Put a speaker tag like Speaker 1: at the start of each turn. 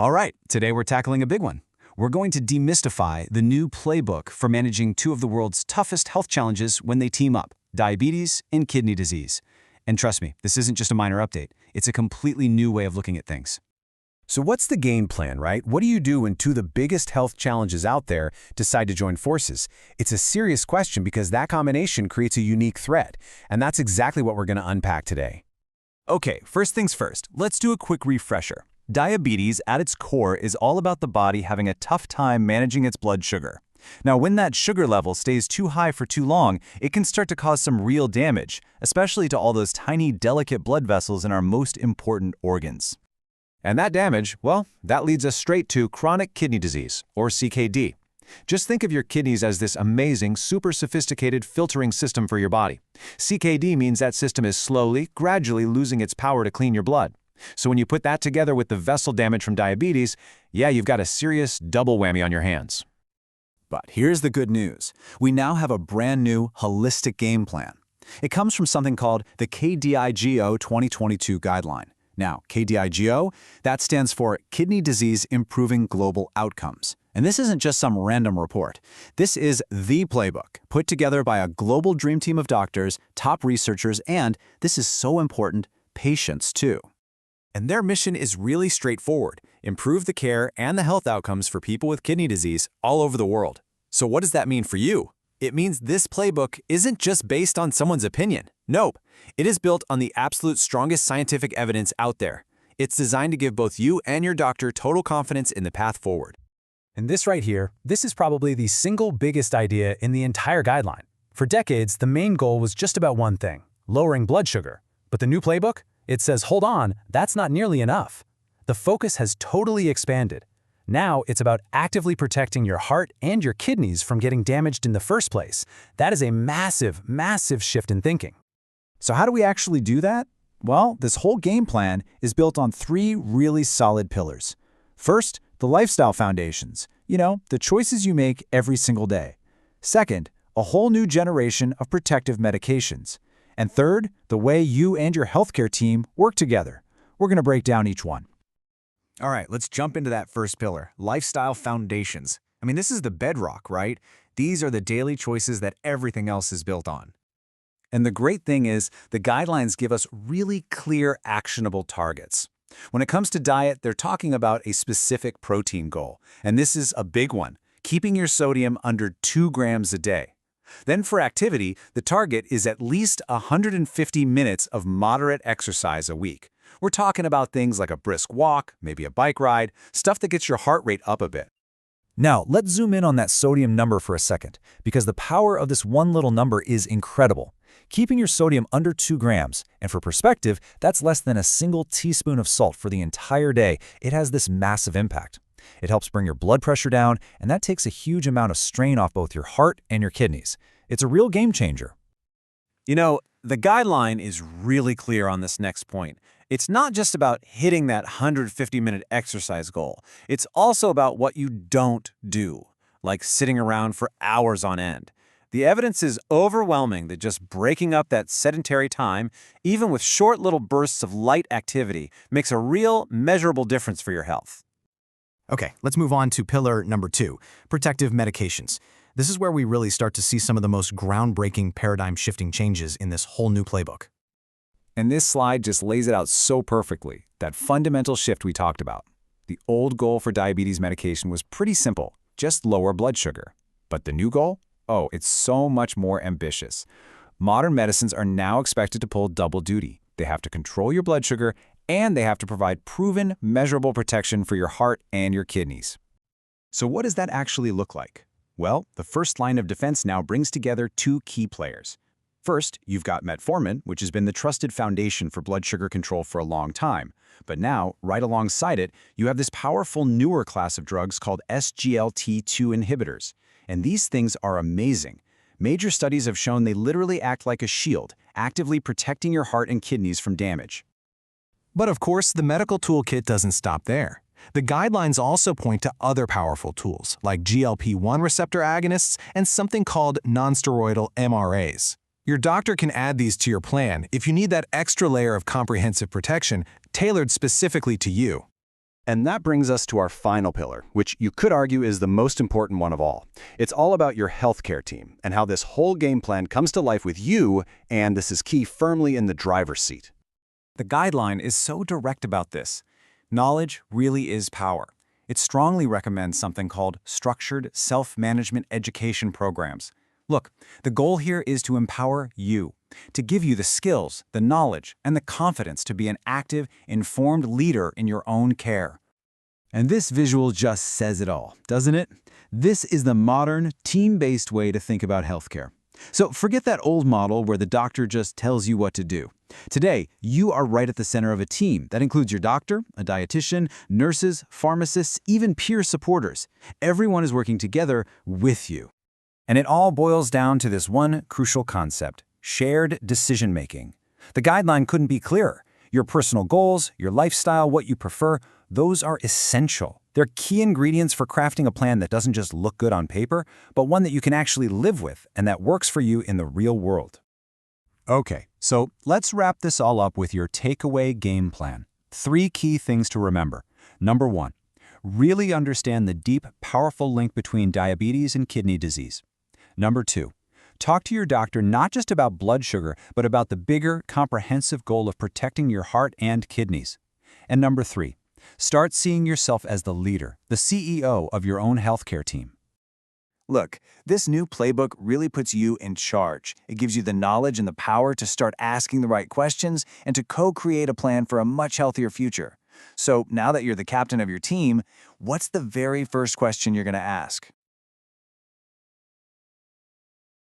Speaker 1: All right, today we're tackling a big one. We're going to demystify the new playbook for managing two of the world's toughest health challenges when they team up, diabetes and kidney disease. And trust me, this isn't just a minor update. It's a completely new way of looking at things.
Speaker 2: So what's the game plan, right? What do you do when two of the biggest health challenges out there decide to join forces? It's a serious question because that combination creates a unique threat, and that's exactly what we're going to unpack today.
Speaker 3: Okay, first things first, let's do a quick refresher. Diabetes, at its core, is all about the body having a tough time managing its blood sugar. Now, when that sugar level stays too high for too long, it can start to cause some real damage, especially to all those tiny, delicate blood vessels in our most important organs.
Speaker 2: And that damage, well, that leads us straight to chronic kidney disease, or CKD. Just think of your kidneys as this amazing, super sophisticated filtering system for your body. CKD means that system is slowly, gradually losing its power to clean your blood. So when you put that together with the vessel damage from diabetes, yeah, you've got a serious double whammy on your hands.
Speaker 3: But here's the good news. We now have a brand new, holistic game plan. It comes from something called the KDIGO 2022 guideline. Now, KDIGO, that stands for Kidney Disease Improving Global Outcomes. And this isn't just some random report. This is the playbook, put together by a global dream team of doctors, top researchers, and, this is so important, patients too.
Speaker 2: And their mission is really straightforward: improve the care and the health outcomes for people with kidney disease all over the world. So what does that mean for you? It means this playbook isn't just based on someone's opinion. Nope. It is built on the absolute strongest scientific evidence out there. It's designed to give both you and your doctor total confidence in the path forward.
Speaker 4: And this right here, this is probably the single biggest idea in the entire guideline. For decades, the main goal was just about one thing: lowering blood sugar. But the new playbook? It says, hold on, that's not nearly enough. The focus has totally expanded. Now it's about actively protecting your heart and your kidneys from getting damaged in the first place. That is a massive, massive shift in thinking.
Speaker 5: So how do we actually do that? Well, this whole game plan is built on three really solid pillars. First, the lifestyle foundations. The choices you make every single day. Second, a whole new generation of protective medications. And third, the way you and your healthcare team work together. We're going to break down each one.
Speaker 2: All right, let's jump into that first pillar, lifestyle foundations. This is the bedrock, right? These are the daily choices that everything else is built on. And the great thing is, the guidelines give us really clear, actionable targets. When it comes to diet, they're talking about a specific protein goal. And this is a big one: keeping your sodium under 2 grams a day. Then for activity, the target is at least 150 minutes of moderate exercise a week. We're talking about things like a brisk walk, maybe a bike ride, stuff that gets your heart rate up a bit.
Speaker 5: Now, let's zoom in on that sodium number for a second, because the power of this one little number is incredible. Keeping your sodium under 2 grams, and for perspective, that's less than a single teaspoon of salt for the entire day. It has this massive impact. It helps bring your blood pressure down, and that takes a huge amount of strain off both your heart and your kidneys. It's a real game changer.
Speaker 2: The guideline is really clear on this next point. It's not just about hitting that 150-minute exercise goal. It's also about what you don't do, like sitting around for hours on end. The evidence is overwhelming that just breaking up that sedentary time, even with short little bursts of light activity, makes a real, measurable difference for your health.
Speaker 6: Okay, let's move on to pillar number 2, protective medications. This is where we really start to see some of the most groundbreaking paradigm-shifting changes in this whole new playbook.
Speaker 2: And this slide just lays it out so perfectly, that fundamental shift we talked about. The old goal for diabetes medication was pretty simple: just lower blood sugar. But the new goal? Oh, it's so much more ambitious. Modern medicines are now expected to pull double duty. They have to control your blood sugar, and they have to provide proven, measurable protection for your heart and your kidneys. So what does that actually look like? Well, the first line of defense now brings together two key players. First, you've got metformin, which has been the trusted foundation for blood sugar control for a long time. But now, right alongside it, you have this powerful newer class of drugs called SGLT2 inhibitors. And these things are amazing. Major studies have shown they literally act like a shield, actively protecting your heart and kidneys from damage.
Speaker 6: But of course, the medical toolkit doesn't stop there. The guidelines also point to other powerful tools, like GLP-1 receptor agonists and something called nonsteroidal MRAs. Your doctor can add these to your plan if you need that extra layer of comprehensive protection tailored specifically to you.
Speaker 3: And that brings us to our final pillar, which you could argue is the most important one of all. It's all about your healthcare team and how this whole game plan comes to life with you, and this is key, firmly in the driver's seat.
Speaker 2: The guideline is so direct about this. Knowledge really is power. It strongly recommends something called structured self-management education programs. Look, the goal here is to empower you, to give you the skills, the knowledge, and the confidence to be an active, informed leader in your own care.
Speaker 3: And this visual just says it all, doesn't it? This is the modern, team-based way to think about healthcare. So forget that old model where the doctor just tells you what to do. Today, you are right at the center of a team that includes your doctor, a dietitian, nurses, pharmacists, even peer supporters. Everyone is working together with you.
Speaker 2: And it all boils down to this one crucial concept: shared decision-making. The guideline couldn't be clearer. Your personal goals, your lifestyle, what you prefer, those are essential. They're key ingredients for crafting a plan that doesn't just look good on paper, but one that you can actually live with and that works for you in the real world.
Speaker 3: Okay, so let's wrap this all up with your takeaway game plan. 3 key things to remember. Number 1, really understand the deep, powerful link between diabetes and kidney disease. Number 2, talk to your doctor not just about blood sugar, but about the bigger, comprehensive goal of protecting your heart and kidneys. And number 3, start seeing yourself as the leader, the CEO of your own healthcare team.
Speaker 2: Look, this new playbook really puts you in charge. It gives you the knowledge and the power to start asking the right questions and to co-create a plan for a much healthier future. So now that you're the captain of your team, what's the very first question you're going to ask?